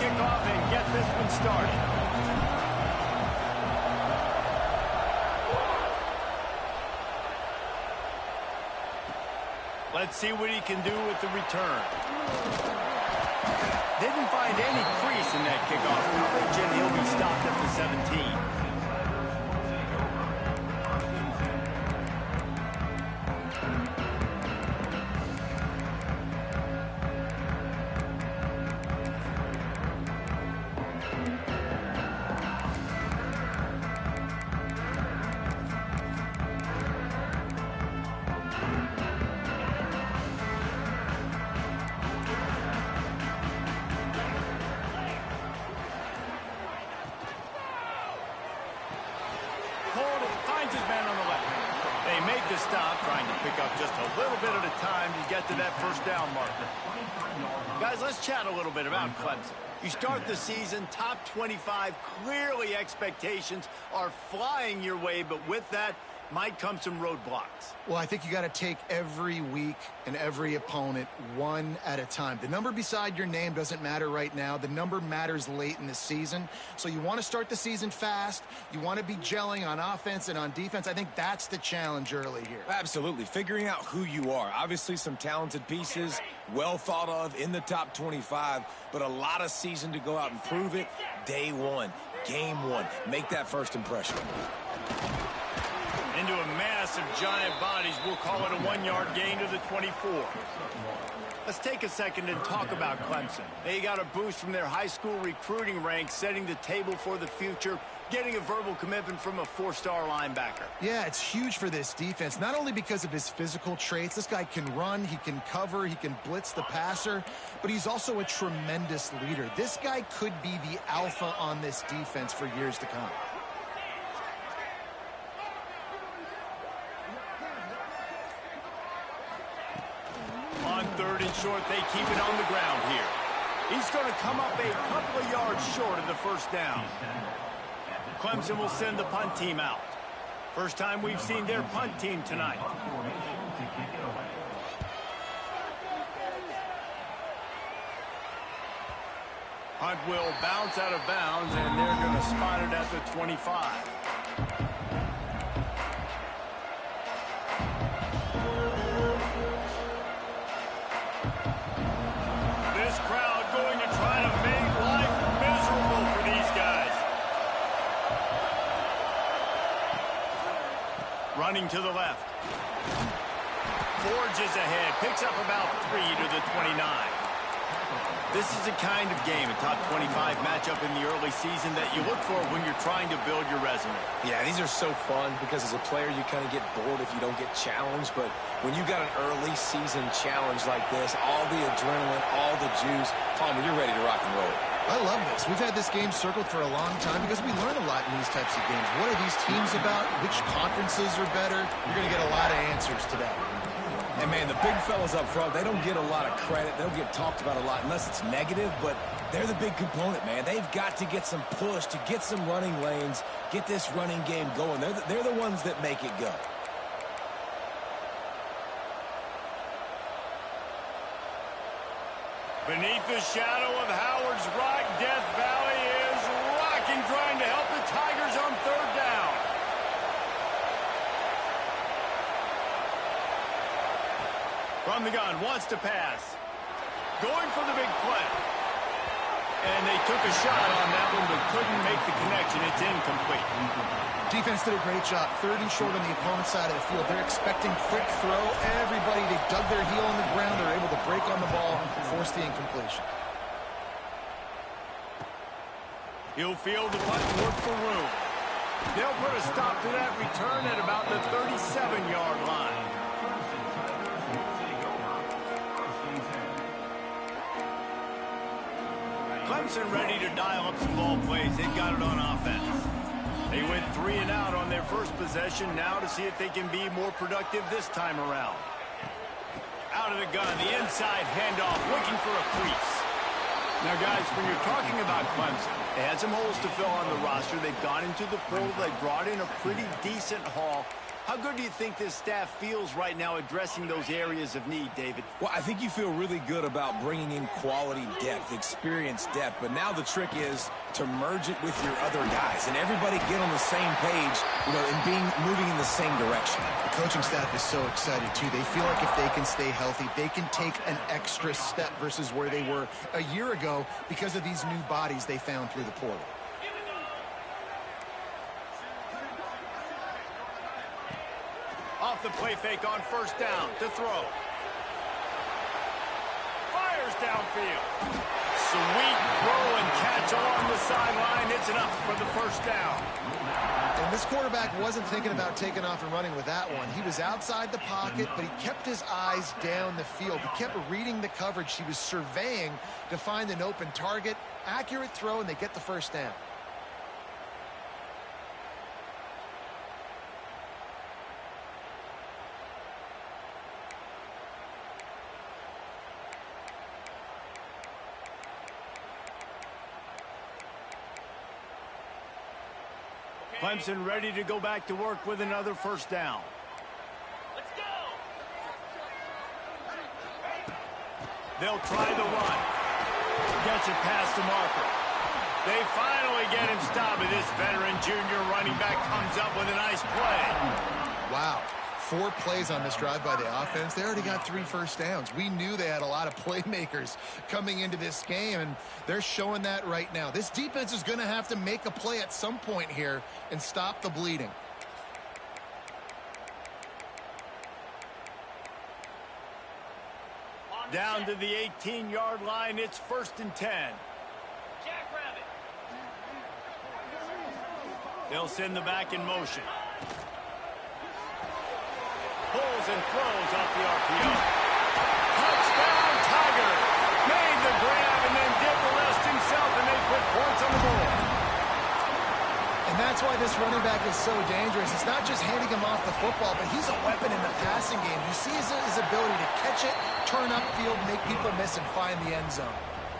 kickoff and get this one started. Let's see what he can do with the return. Didn't find any crease in that kickoff coverage, and he'll be stopped at the 17. Finds his man on the left. They make the stop, trying to pick up just a little bit at a time to get to that first down marker. Guys, let's chat a little bit about Clemson. You start the season top 25. Clearly expectations are flying your way, but with that might come some roadblocks. Well, I think you got to take every week and every opponent one at a time. The number beside your name doesn't matter right now. The number matters late in the season. So you want to start the season fast. You want to be gelling on offense and on defense. I think that's the challenge early here. Absolutely. Figuring out who you are. Obviously some talented pieces, well thought of in the top 25, but a lot of season to go out and prove it. Day one, game one. Make that first impression. Into a mass of giant bodies. We'll call it a 1-yard gain to the 24. Let's take a second and talk about Clemson. They got a boost from their high school recruiting ranks, setting the table for the future, getting a verbal commitment from a 4-star linebacker. Yeah, it's huge for this defense, not only because of his physical traits. This guy can run, he can cover, he can blitz the passer, but he's also a tremendous leader. This guy could be the alpha on this defense for years to come. On 3rd and short, they keep it on the ground here. He's going to come up a couple of yards short of the first down. Clemson will send the punt team out. First time we've seen their punt team tonight. Punt will bounce out of bounds, and they're going to spot it at the 25. Running to the left. Forges ahead. Picks up about 3 to the 29. This is the kind of game, a top 25 matchup in the early season that you look for when you're trying to build your resume. Yeah, these are so fun because as a player you kind of get bored if you don't get challenged, but when you got an early season challenge like this, all the adrenaline, all the juice, Palmer, you're ready to rock and roll. I love this. We've had this game circled for a long time because we learn a lot in these types of games. What are these teams about? Which conferences are better? You're going to get a lot of answers today. And, man, the big fellas up front, they don't get a lot of credit. They don't get talked about a lot unless it's negative, but they're the big component, man. They've got to get some push to get some running lanes, get this running game going. They're the ones that make it go. Beneath the shadow of Howard's Rock, Death Valley is rocking, trying to help the Tigers on 3rd down. From the gun, wants to pass. Going for the big play. And they took a shot on that one, but couldn't make the connection. It's incomplete. Defense did a great job. 3rd and short on the opponent's side of the field. They're expecting quick throw. Everybody, they dug their heel on the ground. They're able to break on the ball and force the incompletion. He'll field the punt and look for room. They'll put a stop to that return at about the 37-yard line. Clemson ready to dial up some ball plays. They've got it on offense. They went 3 and out on their first possession. Now to see if they can be more productive this time around. Out of the gun, the inside handoff, looking for a crease. Now, guys, when you're talking about Clemson, they had some holes to fill on the roster. They've gone into the portal. They brought in a pretty decent haul. How good do you think this staff feels right now addressing those areas of need, David? Well, I think you feel really good about bringing in quality depth, experience depth, but now the trick is to merge it with your other guys and everybody get on the same page, and moving in the same direction. The coaching staff is so excited, too. They feel like if they can stay healthy, they can take an extra step versus where they were a year ago because of these new bodies they found through the portal. Off the play fake on first down to throw. Fires downfield. Sweet throw and catch along the sideline. It's enough for the first down. And this quarterback wasn't thinking about taking off and running with that one. He was outside the pocket, but he kept his eyes down the field. He kept reading the coverage. He was surveying to find an open target. Accurate throw, and they get the first down. Clemson ready to go back to work with another first down. Let's go. They'll try the run. Gets it past the marker. They finally get him stopped, and this veteran junior running back comes up with a nice play. Wow. 4 plays on this drive by the offense. They already got 3 first downs. We knew they had a lot of playmakers coming into this game, and they're showing that right now. This defense is going to have to make a play at some point here and stop the bleeding. Down to the 18-yard line. It's 1st and 10. Jackrabbit. They'll send the back in motion. Pulls and throws off the RPO. Touchdown, Tiger. Made the grab and then did the rest himself, and they put points on the board. And that's why this running back is so dangerous. It's not just handing him off the football, but he's a weapon in the passing game. You see his ability to catch it, turn upfield, make people miss, and find the end zone.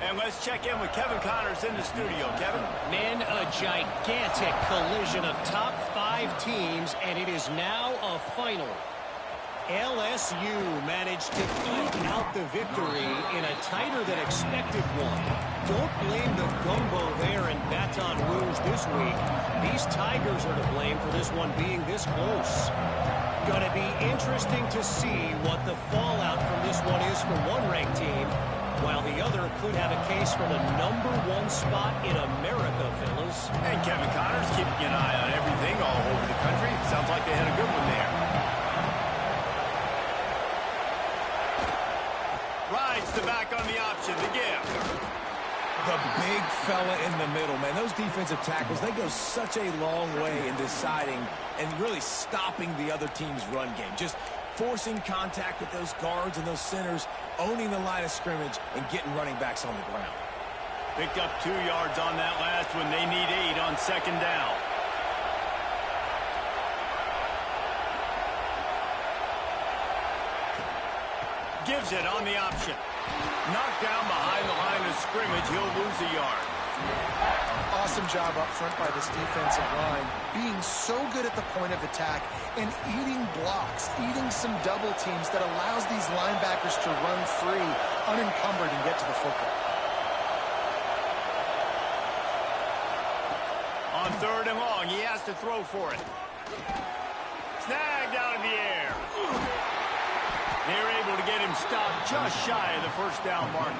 And let's check in with Kevin Connors in the studio. Kevin? Men, a gigantic collision of top 5 teams, and it is now a final. LSU managed to eke out the victory in a tighter than expected one. Don't blame the gumbo there in Baton Rouge this week. These Tigers are to blame for this one being this close. Gonna be interesting to see what the fallout from this one is for one ranked team, while the other could have a case for the #1 spot in America, fellas. And Kevin Connors keeping an eye on everything all over the country. Sounds like they had a good one there. Rides the back on the option to give. The big fella in the middle, man. Those defensive tackles, they go such a long way in deciding and really stopping the other team's run game. Just forcing contact with those guards and those centers, owning the line of scrimmage, and getting running backs on the ground. Picked up 2 yards on that last one. They need 8 on 2nd down. Gives it on the option. Knocked down behind the line of scrimmage. He'll lose a yard. Awesome job up front by this defensive line, being so good at the point of attack and eating blocks, eating some double teams that allows these linebackers to run free, unencumbered, and get to the football. On 3rd and long, he has to throw for it. Snagged out of the air. They're able to get him stopped just shy of the first down marker.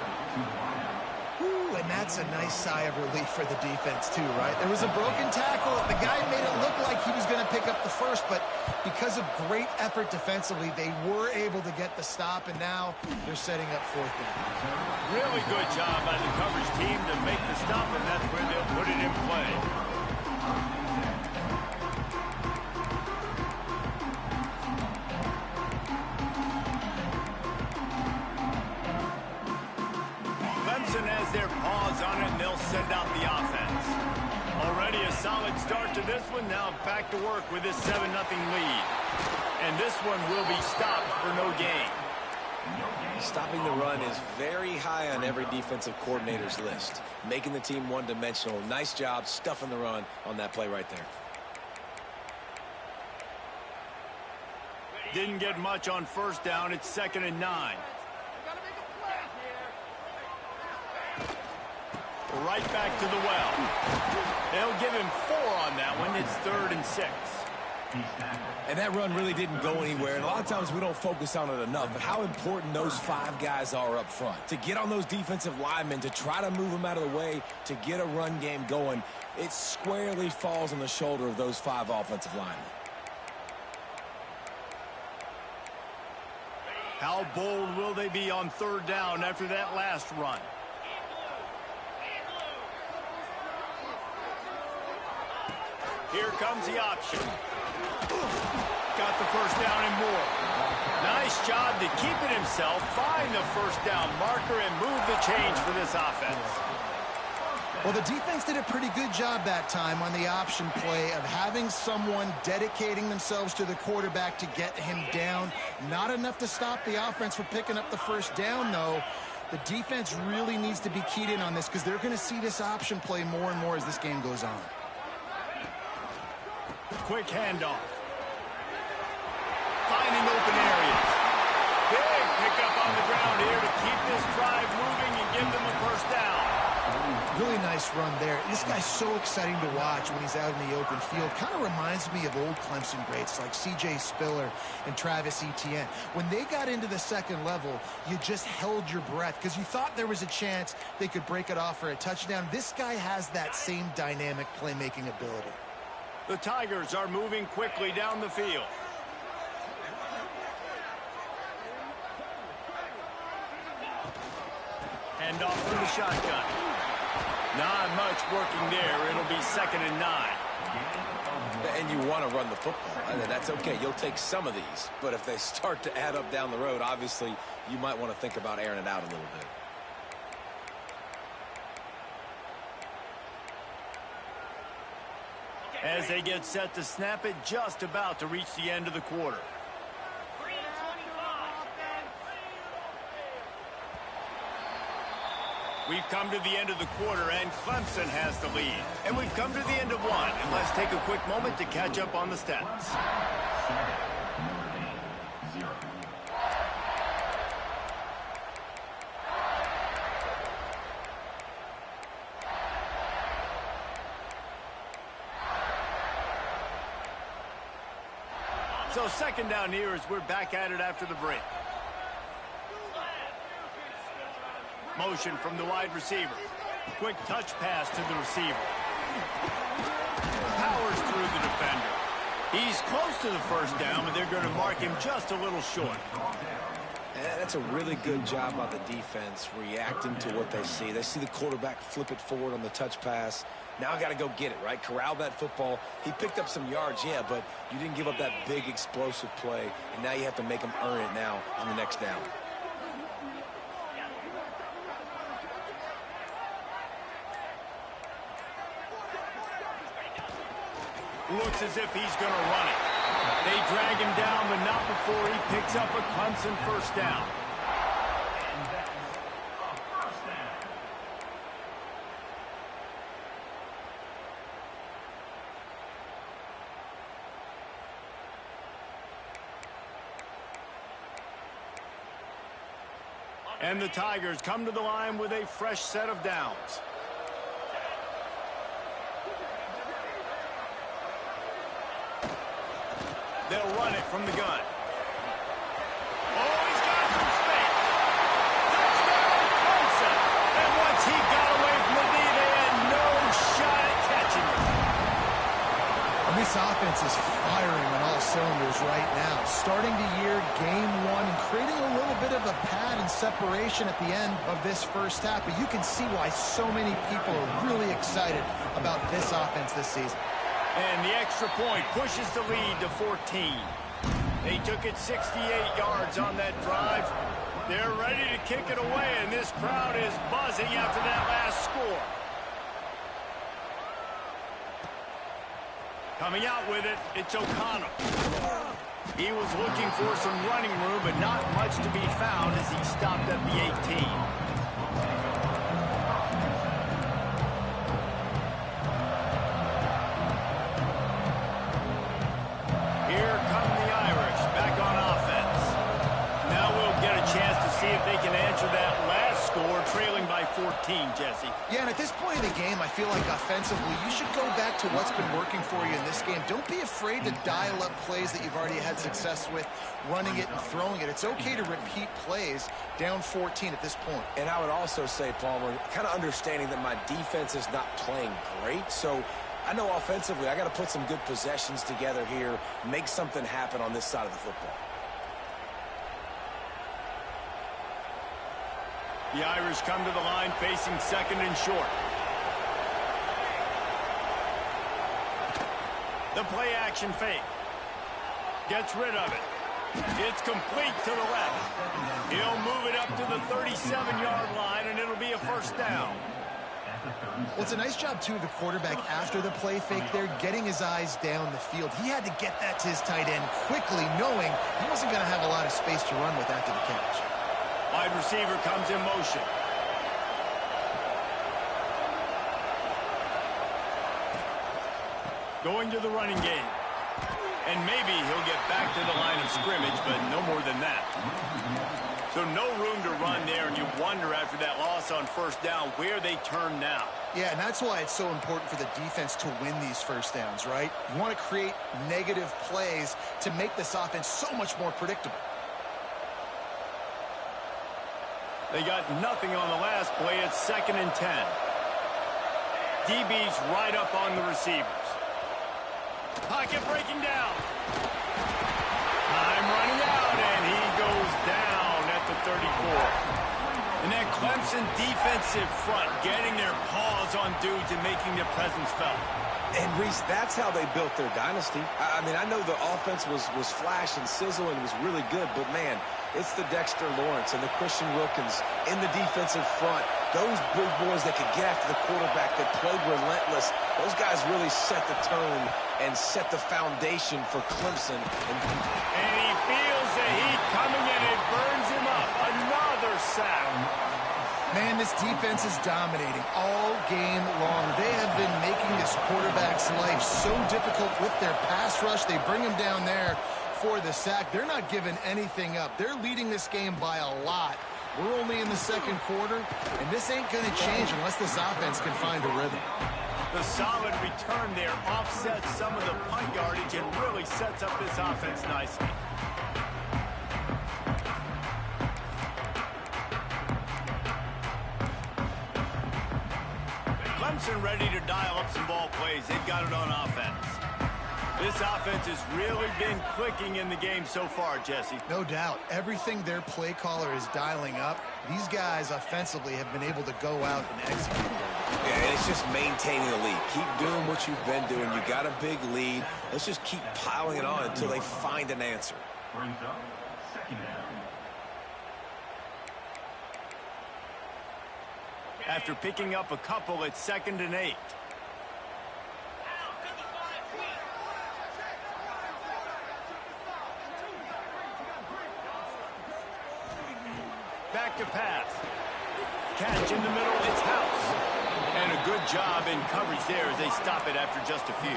Ooh, and that's a nice sigh of relief for the defense too, right? There was a broken tackle. The guy made it look like he was going to pick up the first, but because of great effort defensively, they were able to get the stop, and now they're setting up 4th down. Really good job by the coverage team to make the stop, and that's where they'll put it in play. Clemson has their paws on it, and they'll send out the offense. Already a solid start to this one. Now back to work with this 7-0 lead. And this one will be stopped for no gain. Stopping the run is very high on every defensive coordinator's list. Making the team one-dimensional. Nice job stuffing the run on that play right there. Didn't get much on first down. It's 2nd and 9. Right back to the well. They'll give him 4 on that one. It's 3rd and 6. And that run really didn't go anywhere. And a lot of times we don't focus on it enough, but how important those 5 guys are up front. To get on those defensive linemen, to try to move them out of the way, to get a run game going, it squarely falls on the shoulder of those 5 offensive linemen. How bold will they be on 3rd down after that last run? Here comes the option. Got the first down and more. Nice job to keep it himself, find the first down marker, and move the change for this offense. Well, the defense did a pretty good job that time on the option play of having someone dedicating themselves to the quarterback to get him down. Not enough to stop the offense from picking up the first down, though. The defense really needs to be keyed in on this because they're going to see this option play more and more as this game goes on. Quick handoff. Finding open areas. Big pickup on the ground here to keep this drive moving and give them a first down. Really nice run there. This guy's so exciting to watch when he's out in the open field. Kind of reminds me of old Clemson greats like C.J. Spiller and Travis Etienne. When they got into the second level, you just held your breath because you thought there was a chance they could break it off for a touchdown. This guy has that same dynamic playmaking ability. The Tigers are moving quickly down the field. Hand off from the shotgun. Not much working there. It'll be 2nd and 9. And you want to run the football. That's okay. You'll take some of these. But if they start to add up down the road, obviously, you might want to think about airing it out a little bit. As they get set to snap it, just about to reach the end of the quarter. We've come to the end of the quarter, and Clemson has the lead. And we've come to the end of one, and let's take a quick moment to catch up on the stats. So 2nd down here as we're back at it after the break. Motion from the wide receiver. Quick touch pass to the receiver. Powers through the defender. He's close to the first down, but they're going to mark him just a little short. That's a really good job by the defense reacting to what they see. They see the quarterback flip it forward on the touch pass. Now I got to go get it, right? Corral that football. He picked up some yards, yeah, but you didn't give up that big explosive play, and now you have to make him earn it now on the next down. Looks as if he's going to run it. They drag him down, but not before he picks up a Clemson first down. And the Tigers come to the line with a fresh set of downs. They'll run it from the gun. Oh, he's got some space. Touchdown, Clemson. And once he got away from the knee, they had no shot at catching him. And this offense is firing on all cylinders right now. Starting the year, game one, and creating a little bit of a pad and separation at the end of this first half. But you can see why so many people are really excited about this offense this season. And the extra point pushes the lead to 14. They took it 68 yards on that drive. They're ready to kick it away, and this crowd is buzzing after that last score. Coming out with it, it's O'Connell. He was looking for some running room, but not much to be found as he stopped at the 18. Here come the Irish back on see if they can answer that last score, trailing by 14, Jesse. Yeah, and at this point in the game, I feel like offensively, you should go back to what's been working for you in this game. Don't be afraid to dial up plays that you've already had success with, running it and throwing it. It's okay to repeat plays down 14 at this point. And I would also say, Palmer, kind of understanding that my defense is not playing great, so I know offensively I got to put some good possessions together here, make something happen on this side of the football. The Irish come to the line facing second and short. The play action fake. Gets rid of it. It's complete to the left. He'll move it up to the 37-yard line, and it'll be a first down. Well, it's a nice job, too, of the quarterback after the play fake there, getting his eyes down the field. He had to get that to his tight end quickly, knowing he wasn't going to have a lot of space to run with after the catch. Wide receiver comes in motion. Going to the running game. And maybe he'll get back to the line of scrimmage, but no more than that. So no room to run there, and you wonder after that loss on first down where they turn now. Yeah, and that's why it's so important for the defense to win these first downs, right? You want to create negative plays to make this offense so much more predictable. They got nothing on the last play. It's 2nd and 10. DB's right up on the receivers. Pocket breaking down. Time running out, and he goes down at the 34. And that Clemson defensive front getting their paws on dudes and making their presence felt. And, Reese, that's how they built their dynasty. I mean, I know the offense was flash and sizzle and was really good, but, man, it's the Dexter Lawrence and the Christian Wilkins in the defensive front. Those big boys that could get after the quarterback, that played relentless, those guys really set the tone and set the foundation for Clemson. And he feels the heat coming in. It burns him up. Another sack. Man, this defense is dominating all game long. They have been making this quarterback's life so difficult with their pass rush. They bring him down there for the sack. They're not giving anything up. They're leading this game by a lot. We're only in the second quarter, and this ain't going to change unless this offense can find a rhythm. The solid return there offsets some of the punt yardage and really sets up this offense nicely. Clemson ready to dial up some ball plays. They've got it on offense. This offense has really been clicking in the game so far, Jesse. No doubt. Everything their play caller is dialing up, these guys offensively have been able to go out and execute. Yeah, and it's just maintaining the lead. Keep doing what you've been doing. You got a big lead. Let's just keep piling it on until they find an answer. After picking up a couple, it's 2nd and 8. Back to pass. Catch in the middle, it's House. And a good job in coverage there as they stop it after just a few.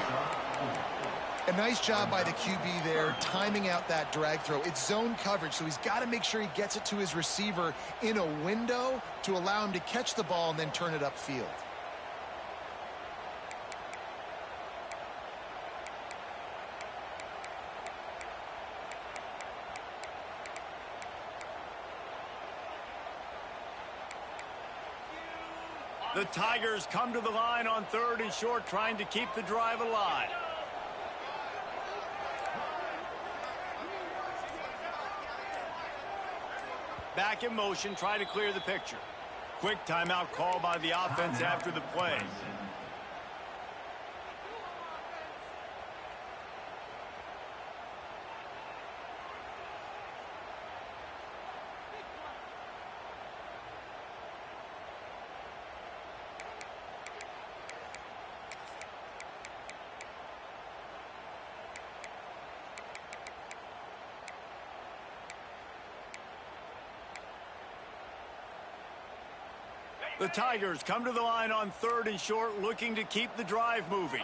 A nice job by the QB there, timing out that drag throw. It's zone coverage, so he's got to make sure he gets it to his receiver in a window to allow him to catch the ball and then turn it upfield. The Tigers come to the line on 3rd and short, trying to keep the drive alive. Back in motion, try to clear the picture. Quick timeout call by the offense after the play. The Tigers come to the line on 3rd and short, looking to keep the drive moving.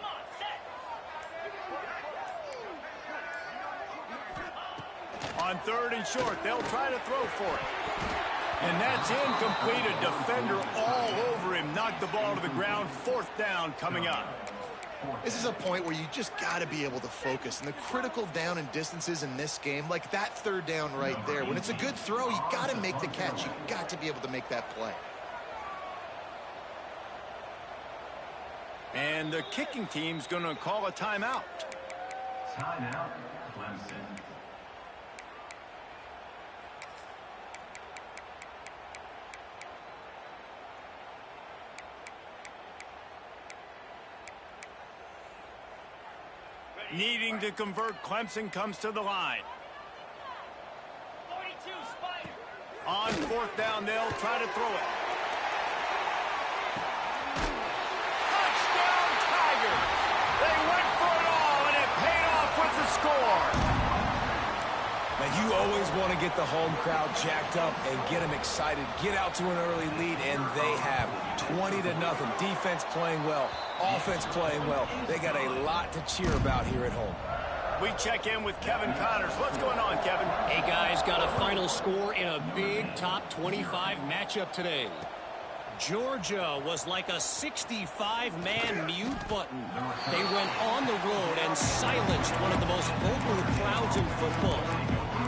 On third and short, they'll try to throw for it. And that's incomplete. A defender all over him. Knocked the ball to the ground. Fourth down coming up. This is a point where you just got to be able to focus. And the critical down and distances in this game, like that third down right there, when it's a good throw, you got to make the catch. You got to be able to make that play. And the kicking team's going to call a timeout. Timeout, Clemson. Needing to convert, Clemson comes to the line. 42, Spider. On fourth down, they'll try to throw it. Touchdown, Tigers! They went for it all, and it paid off with the score. Now, you always want to get the home crowd jacked up and get them excited. Get out to an early lead, and they have 20-0. Defense playing well. Offense playing well. They got a lot to cheer about here at home. We check in with Kevin Connors. What's going on, Kevin? Hey, guys, got a final score in a big top 25 matchup today. Georgia was like a 65-man mute button. They went on the road and silenced one of the most vocal crowds in football.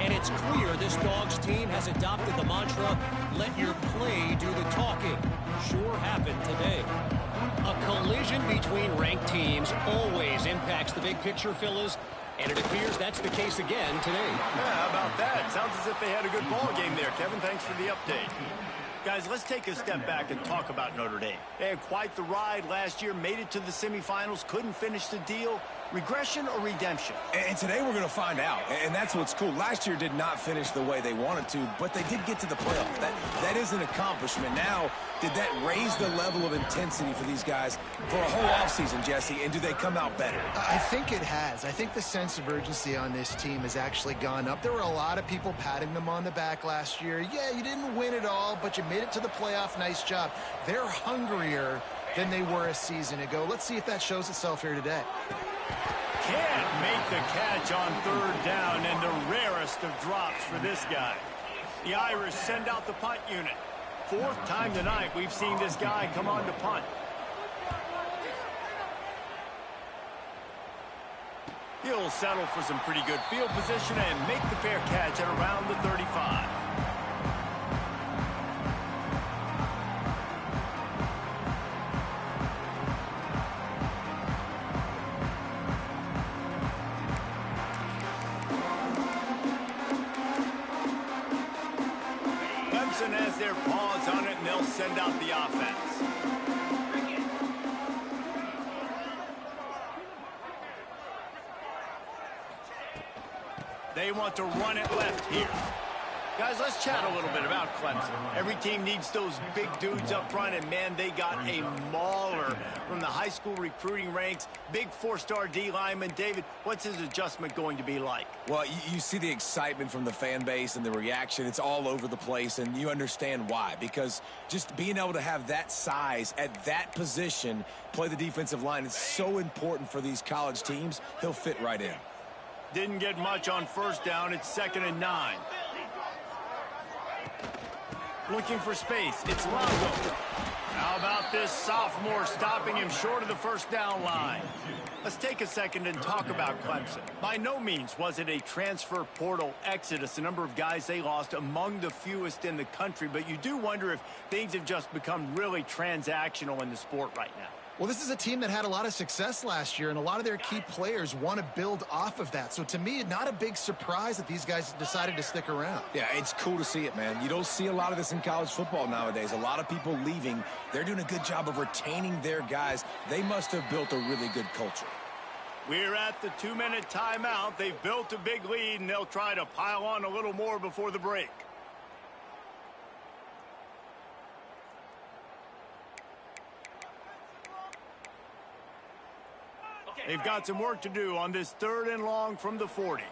And it's clear this Dogs team has adopted the mantra, let your play do the talking. Sure happened today. A collision between ranked teams always impacts the big picture, fellas, and it appears that's the case again today. Yeah, how about that? Sounds as if they had a good ball game there, Kevin. Thanks for the update. Guys, let's take a step back and talk about Notre Dame. They had quite the ride last year, made it to the semifinals, couldn't finish the deal. Regression or redemption? And today we're going to find out, and that's what's cool. Last year did not finish the way they wanted to, but they did get to the playoff. That is an accomplishment. Now, did that raise the level of intensity for these guys for a whole offseason, Jesse, and do they come out better? I think it has. I think the sense of urgency on this team has actually gone up. There were a lot of people patting them on the back last year. Yeah, you didn't win it all, but you made it to the playoff. Nice job. They're hungrier than they were a season ago. Let's see if that shows itself here today. Can't make the catch on third down, and the rarest of drops for this guy. The Irish send out the punt unit. Fourth time tonight we've seen this guy come on to punt. He'll settle for some pretty good field position and make the fair catch at around the 35. Clemson has their paws on it, and they'll send out the offense. They want to run it left here. Guys, let's chat a little bit about Clemson. Every team needs those big dudes up front, and, man, they got a mauler from the high school recruiting ranks. Big four-star D lineman. David, what's his adjustment going to be like? Well, you see the excitement from the fan base and the reaction. It's all over the place, and you understand why. Because just being able to have that size at that position, play the defensive line, is so important for these college teams. He'll fit right in. Didn't get much on first down. It's 2nd and 9. Looking for space. It's Longo. How about this sophomore stopping him short of the first down line? Let's take a second and talk about Clemson. By no means was it a transfer portal exodus. The number of guys they lost among the fewest in the country, but you do wonder if things have just become really transactional in the sport right now. Well, this is a team that had a lot of success last year, and a lot of their key players want to build off of that. So to me, not a big surprise that these guys decided to stick around. Yeah, it's cool to see it, man. You don't see a lot of this in college football nowadays. A lot of people leaving. They're doing a good job of retaining their guys. They must have built a really good culture. We're at the 2-minute timeout. They've built a big lead, and they'll try to pile on a little more before the break. They've got some work to do on this 3rd and long from the 40.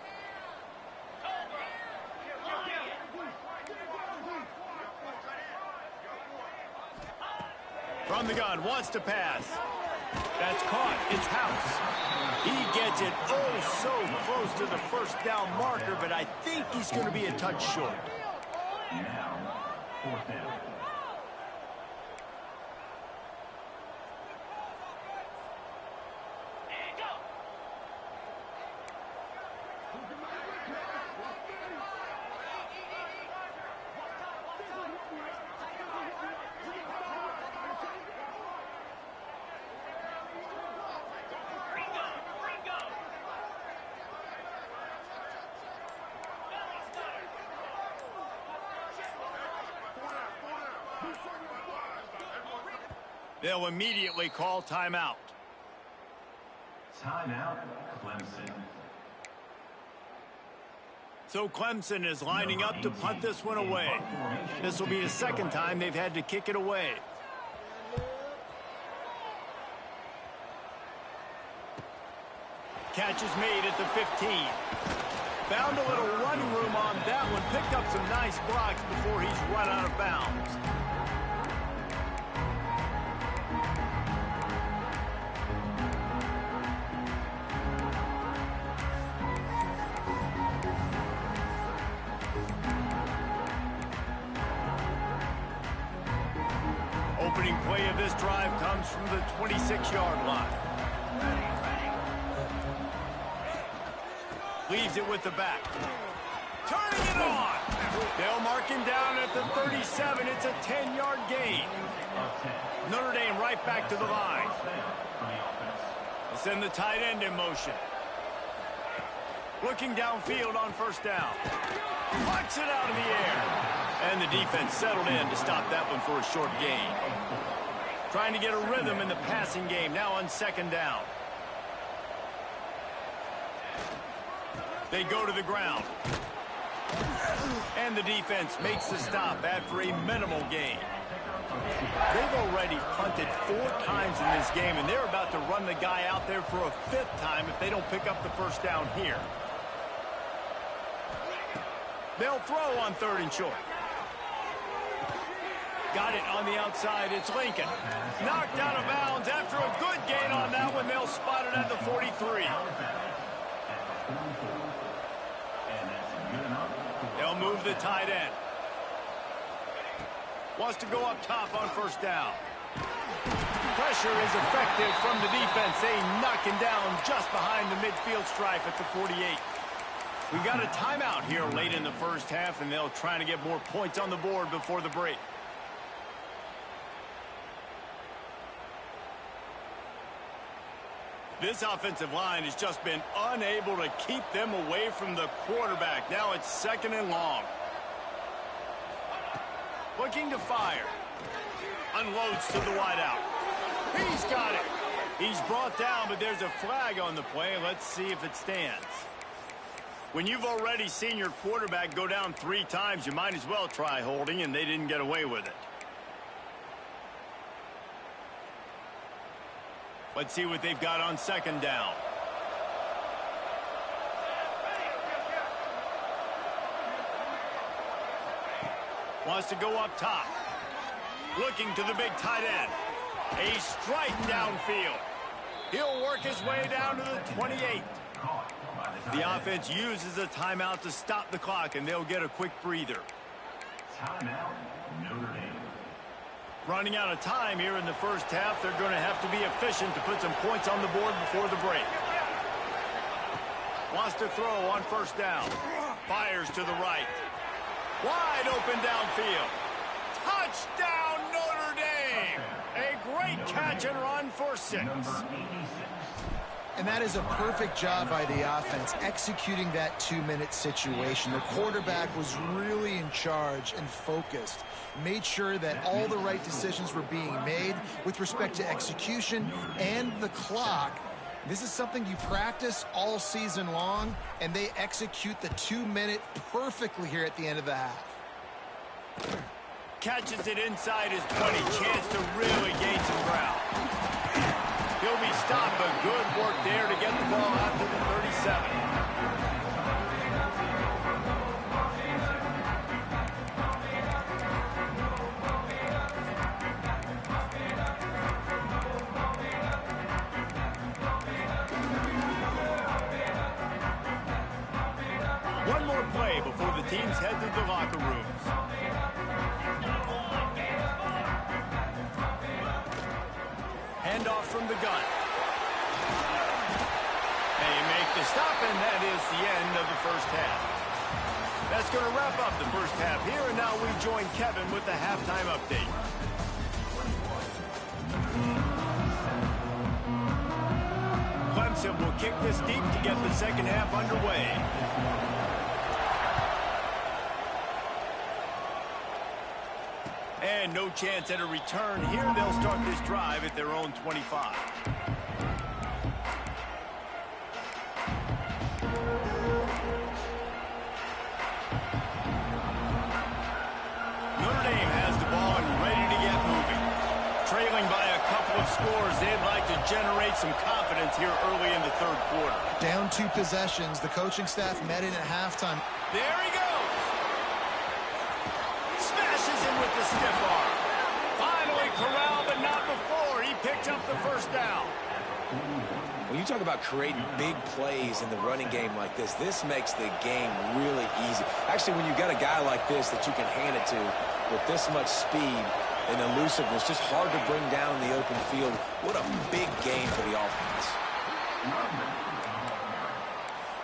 From the gun, wants to pass. That's caught. It's House. He gets it oh so close to the first down marker, but I think he's going to be a touch short. Now, fourth down. They'll immediately call timeout. Timeout, Clemson. So Clemson is lining up to punt this one away. This will be the second time they've had to kick it away. Catch is made at the 15. Found a little running room on that one. Picked up some nice blocks before he's run out of bounds. Opening play of this drive comes from the 26-yard line. Leaves it with the back. Turning it on. They'll mark him down at the 37. It's a 10-yard gain. Notre Dame right back to the line. They'll send the tight end in motion. Looking downfield on first down. Pucks it out of the air. And the defense settled in to stop that one for a short gain. Trying to get a rhythm in the passing game now on second down. They go to the ground. And the defense makes the stop after a minimal gain. They've already punted 4 times in this game, and they're about to run the guy out there for a 5th time if they don't pick up the first down here. They'll throw on 3rd and short. Got it on the outside. It's Lincoln. Knocked out of bounds after a good gain on that one. They'll spot it at the 43. They'll move the tight end. Wants to go up top on first down. Pressure is effective from the defense. They knock him down just behind the midfield stripe at the 48. We've got a timeout here late in the first half, and they'll try to get more points on the board before the break. This offensive line has just been unable to keep them away from the quarterback. Now it's 2nd and long. Looking to fire. Unloads to the wideout. He's got it. He's brought down, but there's a flag on the play. Let's see if it stands. When you've already seen your quarterback go down 3 times, you might as well try holding, and they didn't get away with it. Let's see what they've got on second down. Wants to go up top. Looking to the big tight end. A strike downfield. He'll work his way down to the 28. The offense uses a timeout to stop the clock, and they'll get a quick breather. Timeout, Notre Dame. Running out of time here in the first half. They're going to have to be efficient to put some points on the board before the break. Wants to throw on first down. Fires to the right. Wide open downfield. Touchdown, Notre Dame! A great catch and run for 6. And that is a perfect job by the offense, executing that 2-minute situation. The quarterback was really in charge and focused. Made sure that all the right decisions were being made with respect to execution and the clock. This is something you practice all season long, and they execute the 2-minute perfectly here at the end of the half. Catches it inside his 20. Chance to really gain some ground. He'll be stopped, but good work there to get the ball out to the 37. teams head to the locker rooms. Handoff from the gun. They make the stop, and that is the end of the first half. That's going to wrap up the first half here, and now we join Kevin with the halftime update. Clemson will kick this deep to get the second half underway. And no chance at a return here. They'll start this drive at their own 25. Notre Dame has the ball and ready to get moving. Trailing by a couple of scores, they'd like to generate some confidence here early in the third quarter. Down 2 possessions. The coaching staff met in at halftime. There he goes. Smashes him with the stiff arm. Finally corralled, but not before. He picked up the first down. When you talk about creating big plays in the running game like this makes the game really easy. Actually, when you've got a guy like this that you can hand it to with this much speed and elusiveness, just hard to bring down in the open field. What a big game for the offense.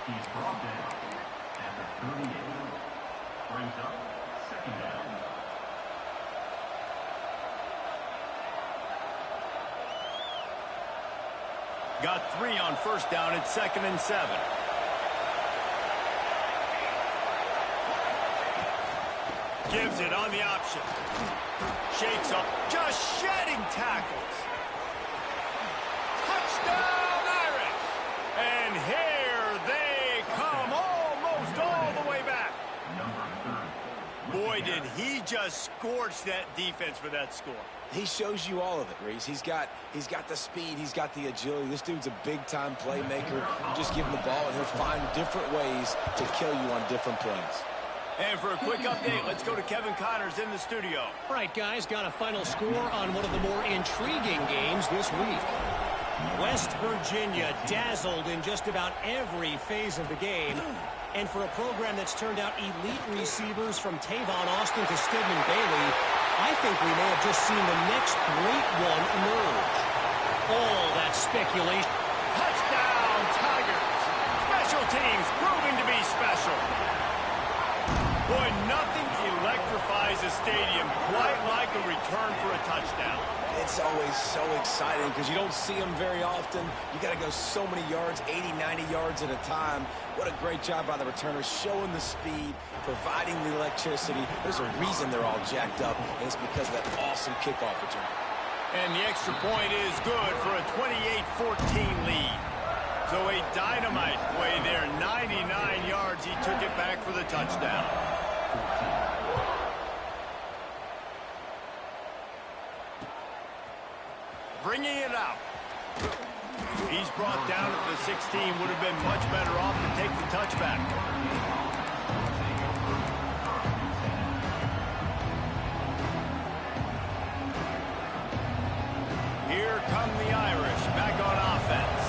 He's brought down at the 38. Brings up second down. Got 3 on first down at 2nd and 7. Gives it on the option. Shakes up, just shedding tackles. Touchdown, Irish! And here they come, almost all the way back. Boy, did he just scorch that defense for that score. He shows you all of it, Reese. He's got the speed. He's got the agility. This dude's a big-time playmaker. You just give him the ball, and he'll find different ways to kill you on different plays. And for a quick update, let's go to Kevin Connors in the studio. All right, guys, got a final score on one of the more intriguing games this week. West Virginia dazzled in just about every phase of the game. And for a program that's turned out elite receivers from Tavon Austin to Stedman Bailey, I think we may have just seen the next great one emerge. All that speculation. Touchdown, Tigers! Special teams proving to be special. Boy, nothing electrifies a stadium quite like a return for a touchdown. It's always so exciting because you don't see them very often. You got to go so many yards, 80, 90 yards at a time. What a great job by the returners, showing the speed, providing the electricity. There's a reason they're all jacked up, and it's because of that awesome kickoff return. And the extra point is good for a 28-14 lead. So a dynamite play there, 99 yards. He took it back for the touchdown. Bringing it out. He's brought down at the 16. Would have been much better off to take the touchback. Here come the Irish back on offense.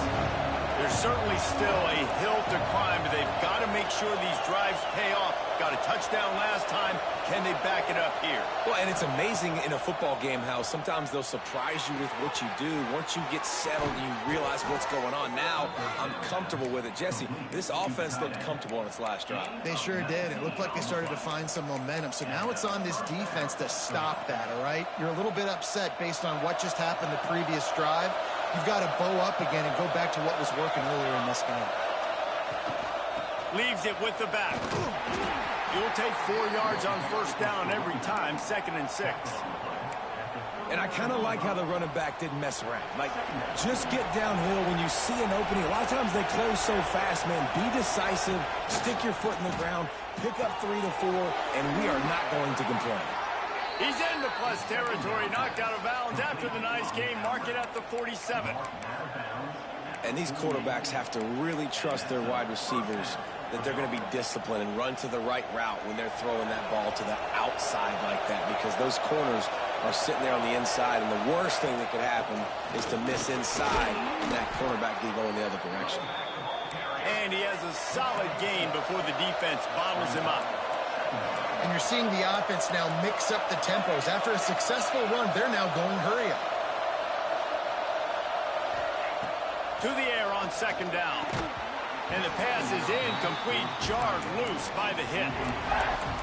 There's certainly still a hill to climb, but they've got to make sure these drives pay off. Got a touchdown last time. Can they back it up here? Well, and it's amazing in a football game how sometimes they'll surprise you with what you do. Once you get settled, you realize what's going on. Now, I'm comfortable with it. Jesse, this offense looked comfortable on its last drive. They sure did. It looked like they started to find some momentum. So now it's on this defense to stop that, all right? You're a little bit upset based on what just happened the previous drive. You've got to bow up again and go back to what was working earlier in this game. Leaves it with the back. You'll take 4 yards on first down every time, 2nd and 6. And I kind of like how the running back didn't mess around. Like, just get downhill when you see an opening. A lot of times they close so fast, man. Be decisive, stick your foot in the ground, pick up 3 to 4, and we are not going to complain. He's into plus territory, knocked out of bounds after the nice game. Mark it at the 47. And these quarterbacks have to really trust their wide receivers that they're going to be disciplined and run to the right route when they're throwing that ball to the outside like that, because those corners are sitting there on the inside, and the worst thing that could happen is to miss inside and that cornerback be going the other direction. And he has a solid gain before the defense bottles him up. And you're seeing the offense now mix up the tempos. After a successful run, they're now going hurry up. To the air on second down. And the pass is incomplete, jarred loose by the hit.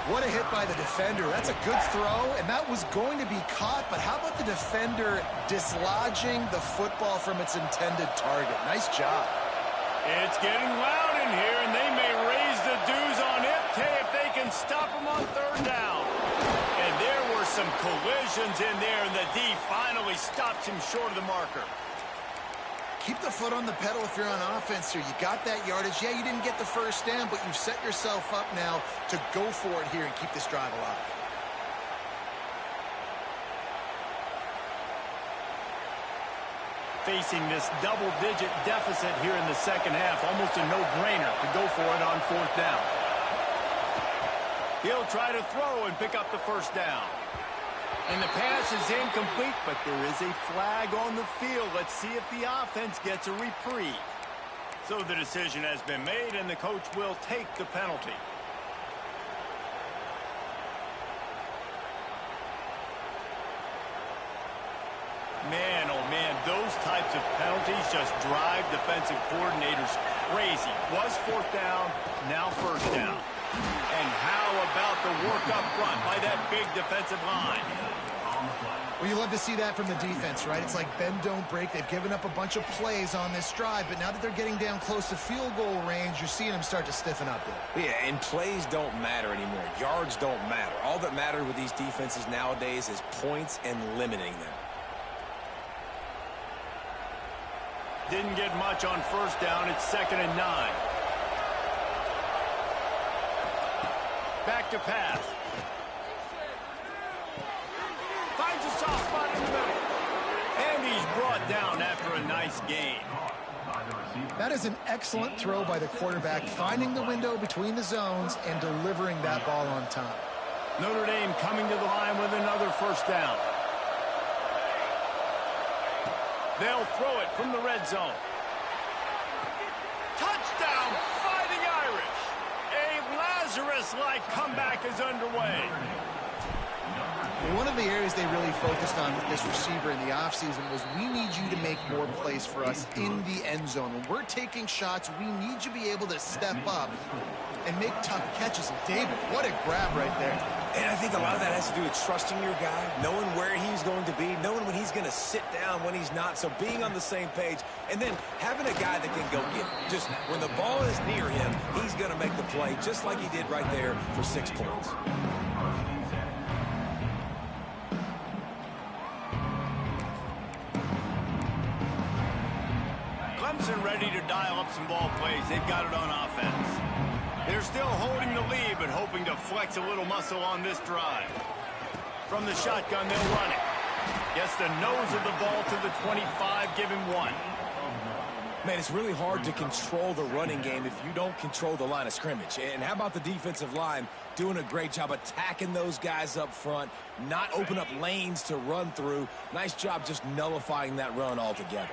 What a hit by the defender. That's a good throw, and that was going to be caught, but how about the defender dislodging the football from its intended target? Nice job. It's getting loud in here, and they may raise the dues on Ipte if they can stop him on third down. And there were some collisions in there, and the D finally stops him short of the marker. Keep the foot on the pedal if you're on offense here. You got that yardage. Yeah, you didn't get the first down, but you've set yourself up now to go for it here and keep this drive alive. Facing this double-digit deficit here in the second half, almost a no-brainer to go for it on fourth down. He'll try to throw and pick up the first down. And the pass is incomplete, but there is a flag on the field. Let's see if the offense gets a reprieve. So the decision has been made, and the coach will take the penalty. Man, oh man, those types of penalties just drive defensive coordinators crazy. Was fourth down, now first down. And how about the work up front by that big defensive line? Well, you love to see that from the defense, right? It's like bend, don't break. They've given up a bunch of plays on this drive, but now that they're getting down close to field goal range, you're seeing them start to stiffen up there. Yeah, and plays don't matter anymore. Yards don't matter. All that matters with these defenses nowadays is points and limiting them. Didn't get much on first down. It's 2nd and 9. Back to pass. Finds a soft spot in the middle. And he's brought down after a nice gain. That is an excellent throw by the quarterback, finding the window between the zones and delivering that ball on time. Notre Dame coming to the line with another first down. They'll throw it from the red zone. Touchdown, Fighting Irish. A Lazarus-like comeback is underway. One of the areas they really focused on with this receiver in the offseason was we need you to make more plays for us in the end zone. When we're taking shots, we need you to be able to step up and make tough catches. And David, what a grab right there. And I think a lot of that has to do with trusting your guy, knowing where he's going to be, knowing when he's going to sit down, when he's not. So being on the same page, and then having a guy that can go get it. Just when the ball is near him, he's going to make the play, just like he did right there for 6 points. Clemson ready to dial up some ball plays. They've got it on offense. They're still holding the lead, but hoping to flex a little muscle on this drive. From the shotgun, they'll run it. Gets the nose of the ball to the 25, give him 1. Man, it's really hard to control the running game if you don't control the line of scrimmage. And how about the defensive line doing a great job attacking those guys up front, not open up lanes to run through. Nice job just nullifying that run altogether.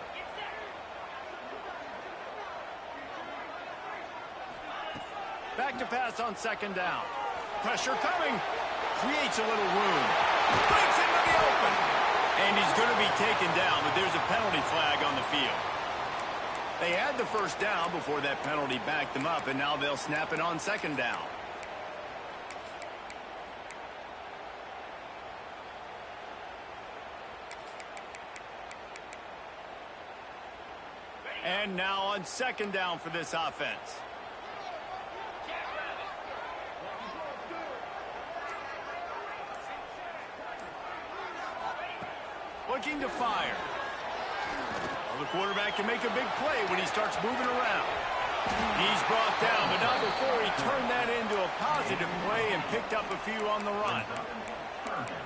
Back to pass on 2nd down. Pressure coming. Creates a little room. Breaks into the open. And he's going to be taken down, but there's a penalty flag on the field. They had the first down before that penalty backed them up, and now they'll snap it on 2nd down. And now on 2nd down for this offense. Looking to fire. Well, the quarterback can make a big play when he starts moving around. He's brought down, but not before he turned that into a positive play and picked up a few on the run.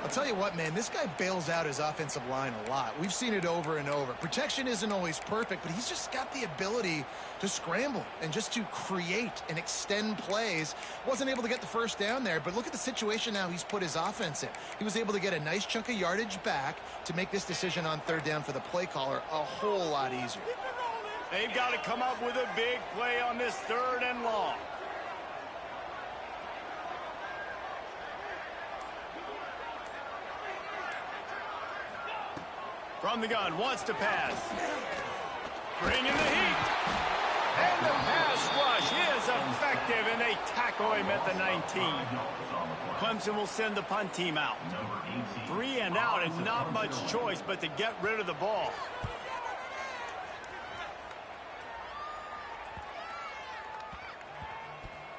I'll tell you what, man, this guy bails out his offensive line a lot. We've seen it over and over. Protection isn't always perfect, but he's just got the ability to scramble and just to create and extend plays. Wasn't able to get the first down there, but look at the situation now he's put his offense in. He was able to get a nice chunk of yardage back to make this decision on 3rd down for the play caller a whole lot easier. They've got to come up with a big play on this 3rd and long. From the gun, wants to pass. Bringing the heat. And the pass rush is effective, and they tackle him at the 19. Clemson will send the punt team out. 3 and out, and not much choice but to get rid of the ball.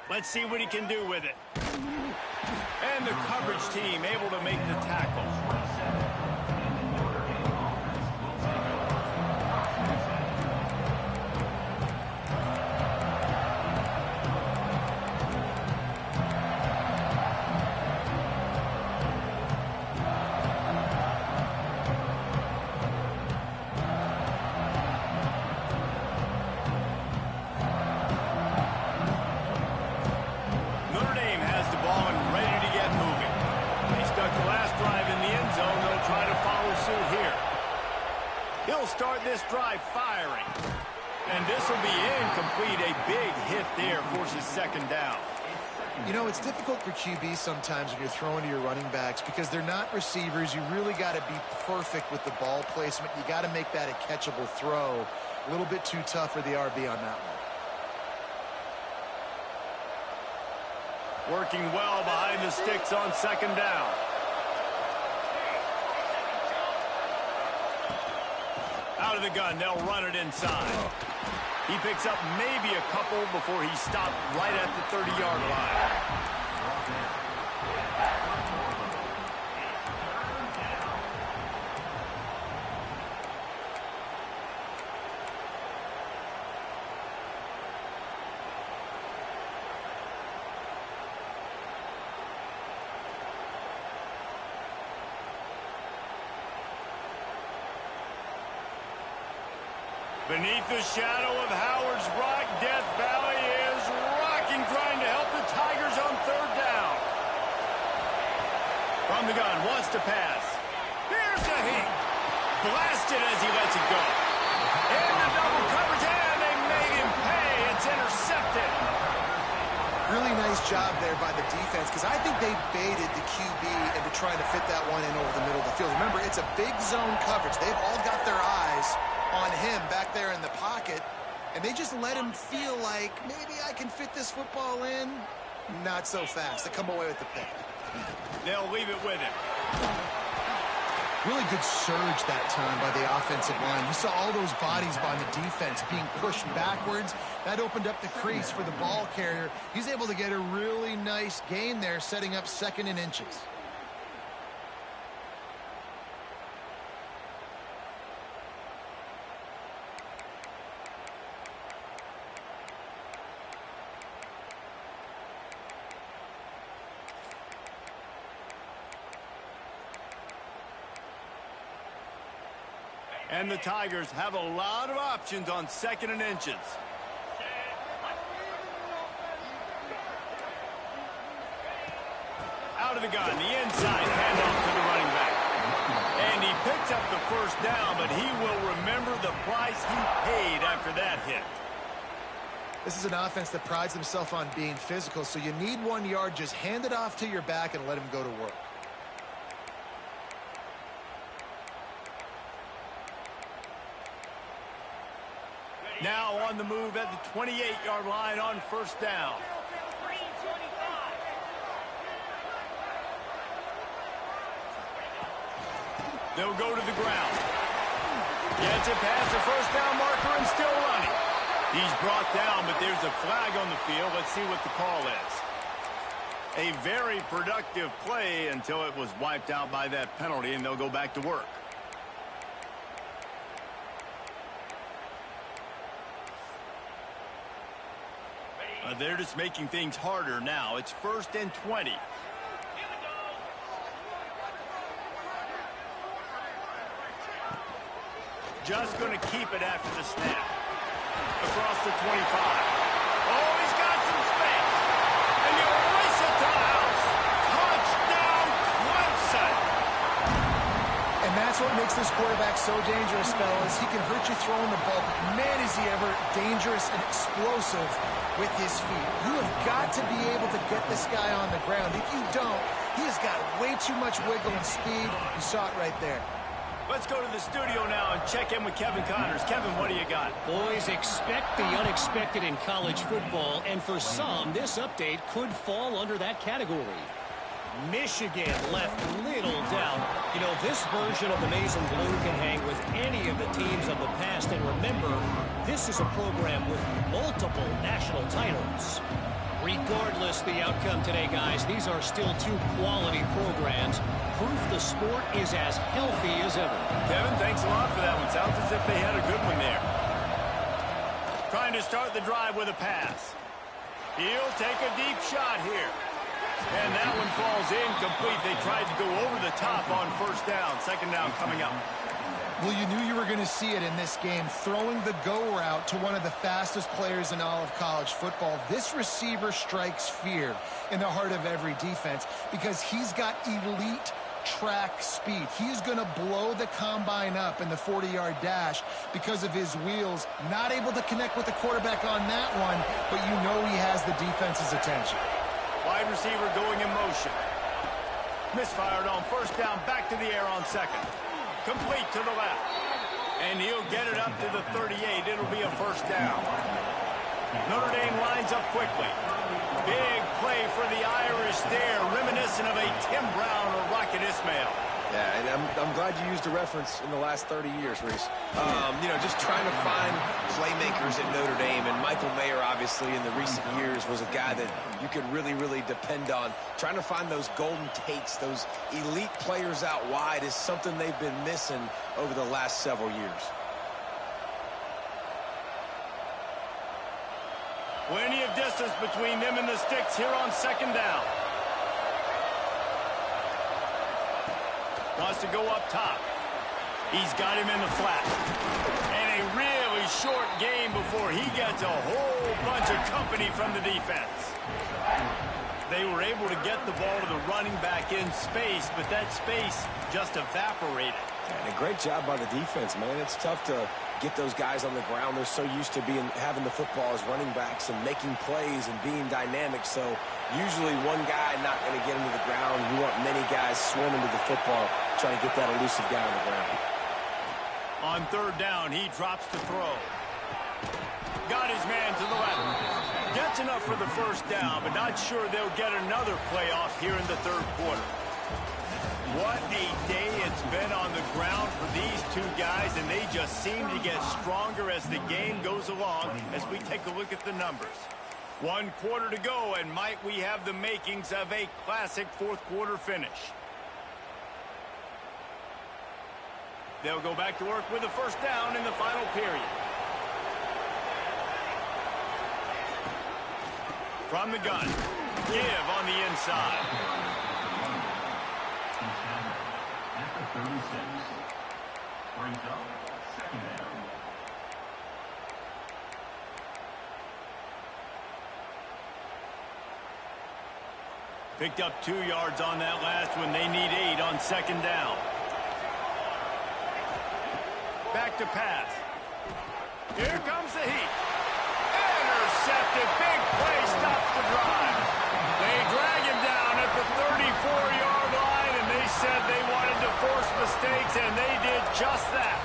Let's see what he can do with it. And the coverage team able to make the tackle. Start this drive firing. And this will be incomplete. A big hit there forces second down. You know, it's difficult for QB sometimes when you're throwing to your running backs because they're not receivers. You really got to be perfect with the ball placement. You got to make that a catchable throw. A little bit too tough for the RB on that one. Working well behind the sticks on second down. Out of the gun, they'll run it inside. He picks up maybe a couple before he stopped right at the 30-yard line. Beneath the shadow of Howard's Rock, Death Valley is rocking, trying to help the Tigers on third down. From the gun, wants to pass. Here's a hit. Blasted as he lets it go. In the double coverage, and they made him pay. It's intercepted. Really nice job there by the defense because I think they baited the QB into trying to fit that one in over the middle of the field. Remember, it's a big zone coverage. They've all got their eyes on him back there in the pocket, and they just let him feel like maybe I can fit this football in. Not so fast. They come away with the pick. They'll leave it with him. Really good surge that time by the offensive line. You saw all those bodies by the defense being pushed backwards. That opened up the crease for the ball carrier. He's able to get a really nice gain there, setting up 2nd and inches. And the Tigers have a lot of options on 2nd and inches. Out of the gun, the inside handoff to the running back. And he picks up the first down, but he will remember the price he paid after that hit. This is an offense that prides himself on being physical, so you need 1 yard. Just hand it off to your back and let him go to work. Now on the move at the 28-yard line on first down. They'll go to the ground. Gets it past the first down marker and still running. He's brought down, but there's a flag on the field. Let's see what the call is. A very productive play until it was wiped out by that penalty, and they'll go back to work. They're just making things harder now. It's 1st and 20. Just going to keep it after the snap. Across the 25. Oh, he's got some space. And he'll race it to the house. Touchdown, Clemson. And that's what makes this quarterback so dangerous, fellas. He can hurt you throwing the ball, but man, is he ever dangerous and explosive with his feet. You have got to be able to get this guy on the ground. If you don't, he has got way too much wiggle and speed. You saw it right there. Let's go to the studio now and check in with Kevin Connors. Kevin, what do you got? Boys, expect the unexpected in college football, and for some, this update could fall under that category. Michigan left little doubt. You know, this version of the Maize and Blue can hang with any of the teams of the past, and remember, this is a program with multiple national titles. Regardless the outcome today, guys, these are still two quality programs. Proof the sport is as healthy as ever. Kevin, thanks a lot for that one. Sounds as if they had a good one there. Trying to start the drive with a pass. He'll take a deep shot here. And that one falls incomplete. They tried to go over the top on first down. Second down coming up. Well, you knew you were going to see it in this game, throwing the go route to one of the fastest players in all of college football. This receiver strikes fear in the heart of every defense because he's got elite track speed. He's going to blow the combine up in the 40-yard dash because of his wheels. Not able to connect with the quarterback on that one, but you know he has the defense's attention. Wide receiver going in motion. Misfired on first down, back to the air on second. Complete to the left. And he'll get it up to the 38. It'll be a first down. Notre Dame lines up quickly. Big play for the Irish there, reminiscent of a Tim Brown or Rocket Ismail. Yeah, and I'm glad you used a reference in the last 30 years, Reese. You know, just trying to find playmakers at Notre Dame, and Michael Mayer, obviously, in the recent years, was a guy that you could really, really depend on. Trying to find those golden takes, those elite players out wide is something they've been missing over the last several years. Plenty of distance between them and the sticks here on second down. Wants to go up top. He's got him in the flat. And a really short game before he gets a whole bunch of company from the defense. They were able to get the ball to the running back in space, but that space just evaporated. And a great job by the defense, man. It's tough to get those guys on the ground. They're so used to having the football as running backs and making plays and being dynamic. So usually one guy not going to get him to the ground. You want many guys swarming to the football, trying to get that elusive guy on the ground. On third down, he drops to throw. Got his man to the left. Gets enough for the first down, but not sure they'll get another play off here in the third quarter. What a day it's been on the ground for these two guys, and they just seem to get stronger as the game goes along as we take a look at the numbers. 1 quarter to go, and might we have the makings of a classic fourth quarter finish. They'll go back to work with a first down in the final period. From the gun, give on the inside. At the 36. Brings up second down. Picked up 2 yards on that last one. They need 8 on second down. Back to pass. Here comes the heat. Intercepted. Big play stops the drive. They drag him down at the 34-yard line, and they said they wanted to force mistakes, and they did just that.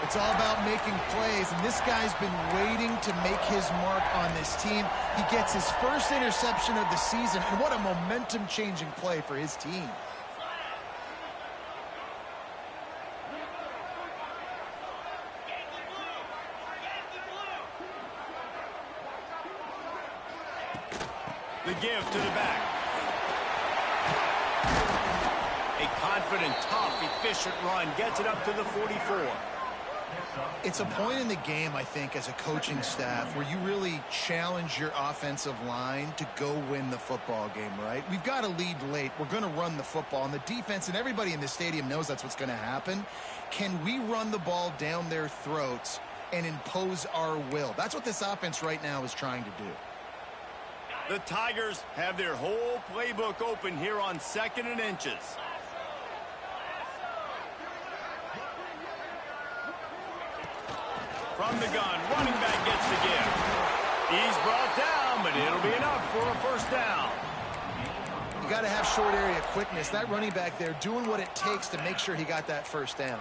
It's all about making plays, and this guy's been waiting to make his mark on this team. He gets his first interception of the season, and what a momentum-changing play for his team. The give to the back. A confident, tough, efficient run gets it up to the 44. It's a point in the game, I think, as a coaching staff where you really challenge your offensive line to go win the football game, right? We've got to lead late. We're going to run the football, and the defense and everybody in the stadium knows that's what's going to happen. Can we run the ball down their throats and impose our will? That's what this offense right now is trying to do. The Tigers have their whole playbook open here on 2nd and inches. From the gun, running back gets the give. He's brought down, but it'll be enough for a first down. You got to have short area quickness. That running back there doing what it takes to make sure he got that first down.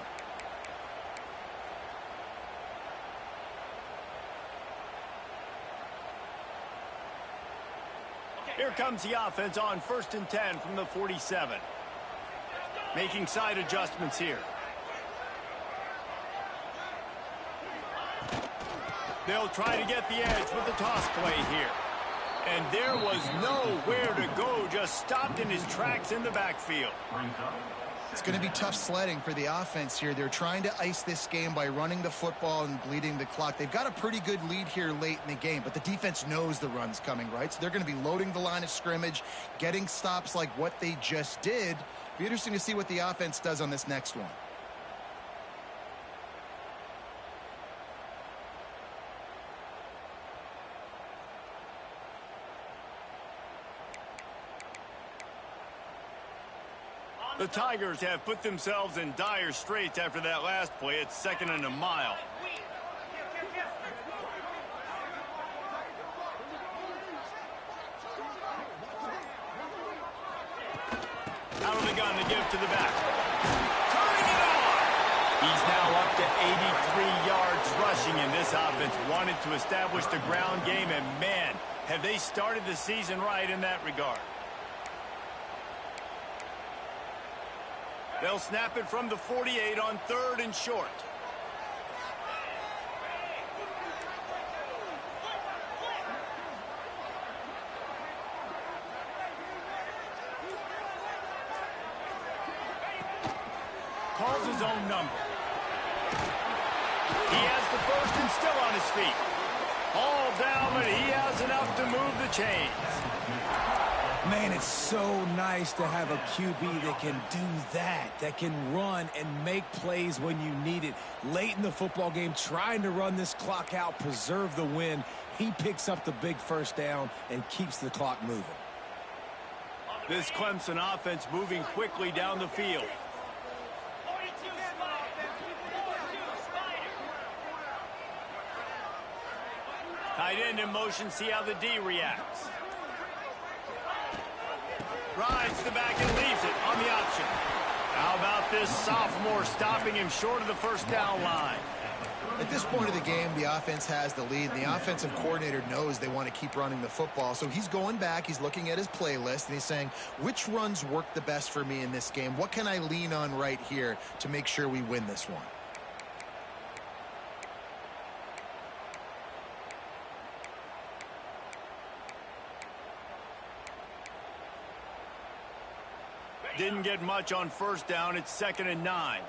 Here comes the offense on 1st and 10 from the 47. Making side adjustments here. They'll try to get the edge with the toss play here. And there was nowhere to go, just stopped in his tracks in the backfield. It's going to be tough sledding for the offense here. They're trying to ice this game by running the football and bleeding the clock. They've got a pretty good lead here late in the game, but the defense knows the run's coming, right? So they're going to be loading the line of scrimmage, getting stops like what they just did. Be interesting to see what the offense does on this next one. The Tigers have put themselves in dire straits after that last play. It's 2nd and a mile. Out of the gun to give to the back. Turning it on! He's now up to 83 yards rushing, and this offense wanted to establish the ground game, and man, have they started the season right in that regard. They'll snap it from the 48 on 3rd and short. Calls his own number. He has the 1st and still on his feet. All down, but he has enough to move the chains. Man, it's so nice to have a QB that can do that can run and make plays when you need it. Late in the football game, trying to run this clock out, preserve the win. He picks up the big first down and keeps the clock moving. This Clemson offense moving quickly down the field. Tight end in motion, see how the D reacts. Rides the back and leaves it on the option. How about this sophomore stopping him short of the first down line? At this point of the game, the offense has the lead. The offensive coordinator knows they want to keep running the football. So he's going back, he's looking at his playlist, and he's saying, which runs work the best for me in this game? What can I lean on right here to make sure we win this one? Didn't get much on first down. It's 2nd and 9.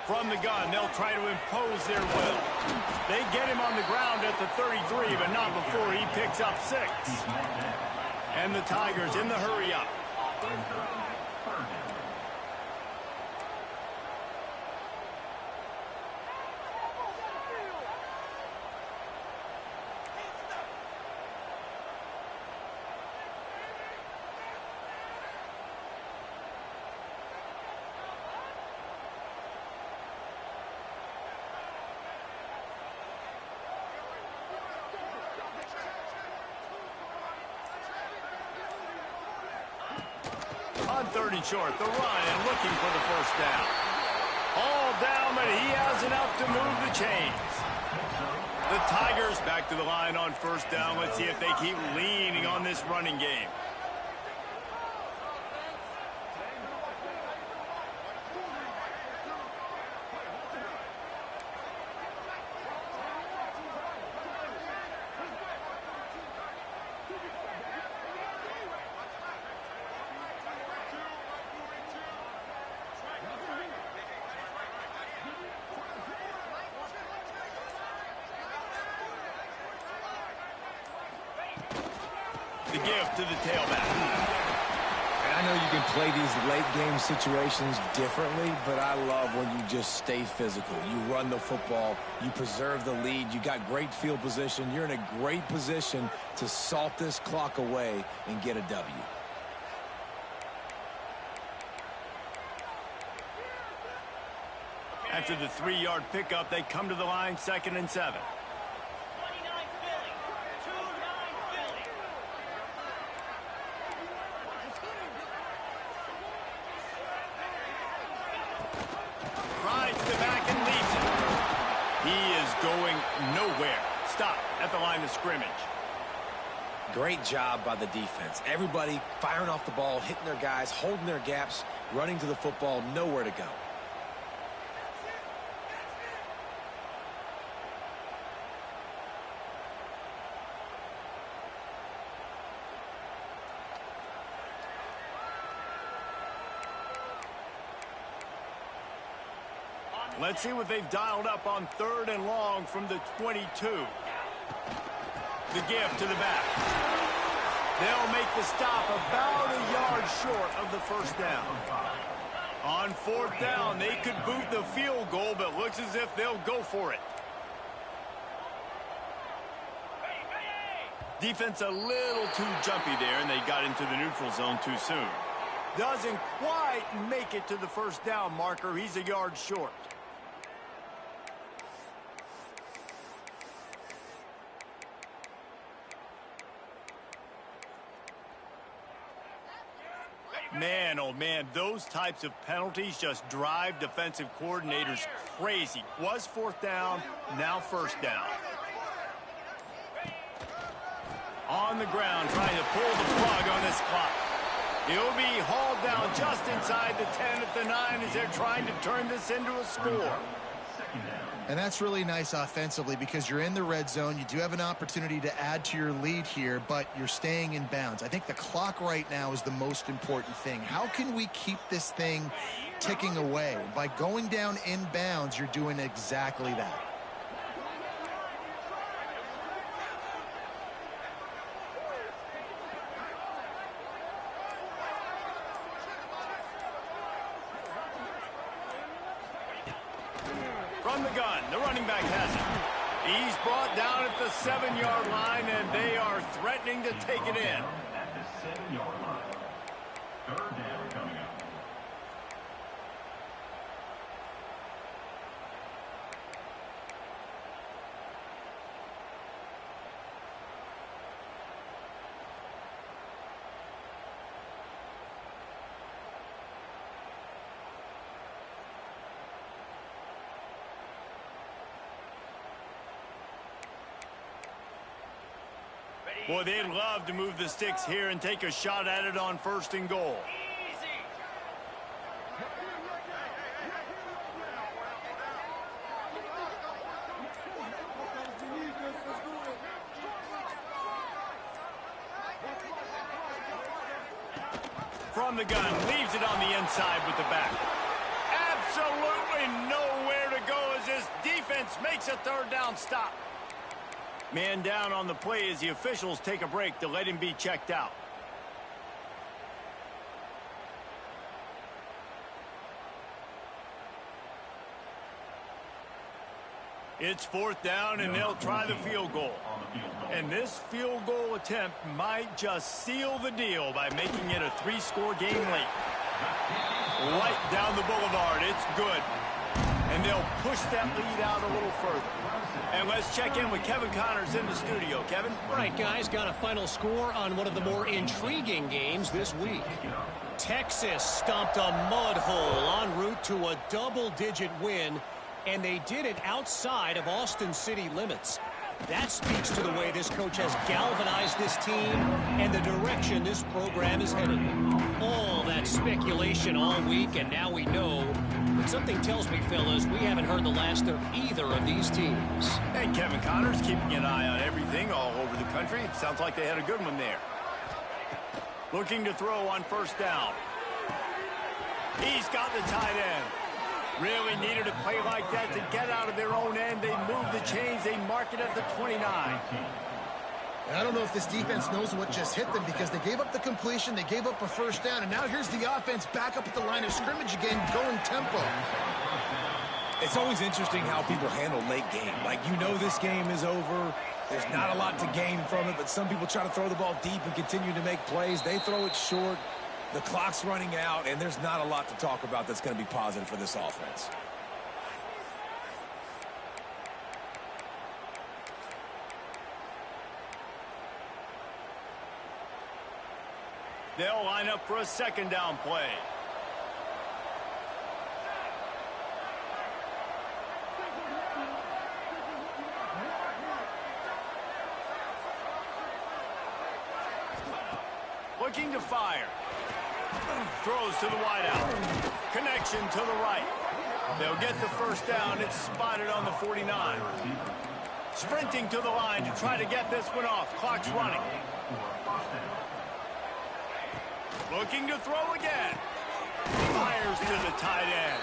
From the gun, they'll try to impose their will. They get him on the ground at the 33, but not before he picks up 6. And the Tigers in the hurry up. On 3rd and short, the run and looking for the first down. All down, but he has enough to move the chains. The Tigers back to the line on first down. Let's see if they keep leaning on this running game. The give to the tailback. And I know you can play these late game situations differently, but I love when you just stay physical. You run the football, you preserve the lead, you got great field position, you're in a great position to salt this clock away and get a W. After the 3-yard pickup, they come to the line, 2nd and 7. 29 Philly. 29 Philly. Rides the back and leaves it. He is going nowhere. Stop at the line of scrimmage. Great job by the defense. Everybody firing off the ball, hitting their guys, holding their gaps, running to the football, nowhere to go. Let's see what they've dialed up on 3rd and long from the 22. The give to the back. They'll make the stop about a yard short of the first down. On 4th down, they could boot the field goal, but looks as if they'll go for it. Defense a little too jumpy there, and they got into the neutral zone too soon. Doesn't quite make it to the first down marker. He's a yard short. Man, oh man, those types of penalties just drive defensive coordinators crazy. Was 4th down, now 1st down. On the ground, trying to pull the plug on this clock. He'll be hauled down just inside the 10 at the 9 as they're trying to turn this into a score. And that's really nice offensively because you're in the red zone. You do have an opportunity to add to your lead here, but you're staying in bounds. I think the clock right now is the most important thing. How can we keep this thing ticking away? By going down in bounds, you're doing exactly that. From the gun, the running back has it. He's brought down at the 7-yard line, and they are threatening to take it in. At the 7-yard line. 3rd down coming up. Boy, they'd love to move the sticks here and take a shot at it on 1st and goal. From the gun, leaves it on the inside with the back. Absolutely nowhere to go as this defense makes a 3rd down stop. Man down on the play as the officials take a break to let him be checked out. It's 4th down, and they'll try the field goal. And this field goal attempt might just seal the deal by making it a 3-score game late. Right down the boulevard. It's good. And they'll push that lead out a little further. And let's check in with Kevin Connors in the studio. Kevin? Right, guys, got a final score on one of the more intriguing games this week. Texas stomped a mud hole en route to a double-digit win, and they did it outside of Austin city limits. That speaks to the way this coach has galvanized this team and the direction this program is headed. All that speculation all week, and now we know. But something tells me, fellas, we haven't heard the last of either of these teams. Hey, Kevin Connors keeping an eye on everything all over the country. It sounds like they had a good one there. Looking to throw on 1st down. He's got the tight end. Really needed a play like that to get out of their own end. They move the chains. They mark it at the 29. And I don't know if this defense knows what just hit them because they gave up the completion, they gave up a 1st down, and now here's the offense back up at the line of scrimmage again, going tempo. It's always interesting how people handle late game. Like, you know this game is over. There's not a lot to gain from it, but some people try to throw the ball deep and continue to make plays. They throw it short. The clock's running out, and there's not a lot to talk about that's going to be positive for this offense. They'll line up for a second down play. Looking to fire. Throws to the wideout. Connection to the right. They'll get the first down. It's spotted on the 49. Sprinting to the line to try to get this one off. Clock's running. Looking to throw again. Fires to the tight end.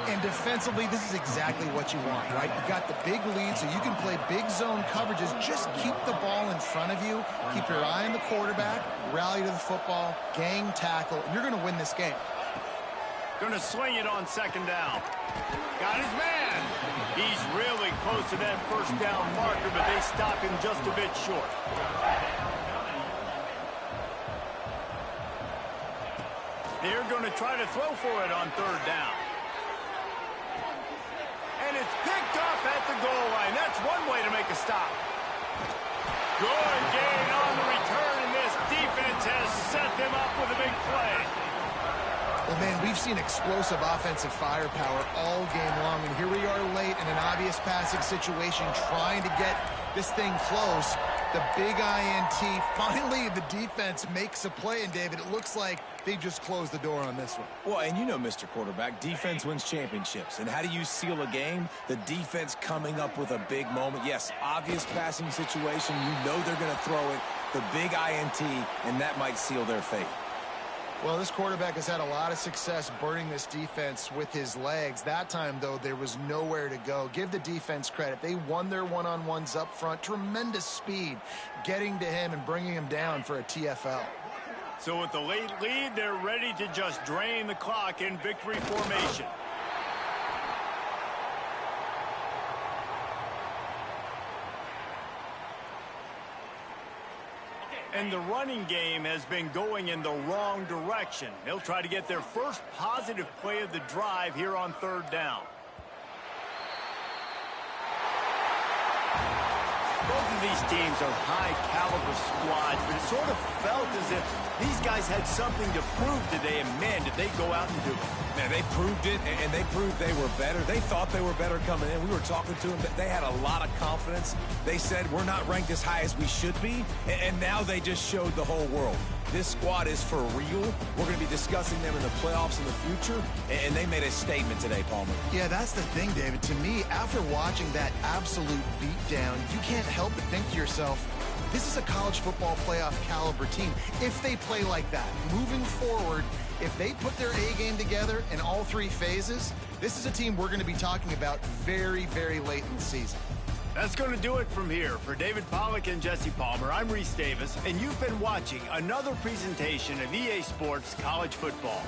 And defensively, this is exactly what you want, right? You got the big lead, so you can play big zone coverages. Just keep the ball in front of you. Keep your eye on the quarterback. Rally to the football. Gang tackle. And you're going to win this game. Going to swing it on second down. Got his man. He's really close to that first down marker, but they stop him just a bit short. They're going to try to throw for it on third down. And it's picked off at the goal line. That's one way to make a stop. Good gain on the return, and this defense has set them up with a big play. Well, man, we've seen explosive offensive firepower all game long, and here we are late in an obvious passing situation trying to get this thing close. The big INT. Finally, the defense makes a play, and, David, it looks like they just closed the door on this one. Well, and you know, Mr. Quarterback, defense wins championships. And how do you seal a game? The defense coming up with a big moment. Yes, obvious passing situation. You know they're going to throw it. The big INT, and that might seal their fate. Well, this quarterback has had a lot of success burning this defense with his legs. That time, though, there was nowhere to go. Give the defense credit. They won their one-on-ones up front. Tremendous speed getting to him and bringing him down for a TFL. So with the late lead, they're ready to just drain the clock in victory formation. And the running game has been going in the wrong direction. They'll try to get their first positive play of the drive here on third down. Both of these teams are high-caliber squads, but it sort of felt as if these guys had something to prove today, and, man, did they go out and do it. Man, they proved it, and they proved they were better. They thought they were better coming in. We were talking to them. They had a lot of confidence. They said, we're not ranked as high as we should be, and now they just showed the whole world. This squad is for real. We're going to be discussing them in the playoffs in the future, and they made a statement today, Palmer. Yeah, that's the thing, David. To me, after watching that absolute beatdown, you can't help but think to yourself, this is a college football playoff caliber team. If they play like that, moving forward, if they put their A game together in all three phases, this is a team we're going to be talking about very, very late in the season. That's going to do it from here. For David Pollack and Jesse Palmer, I'm Reese Davis, and you've been watching another presentation of EA Sports College Football.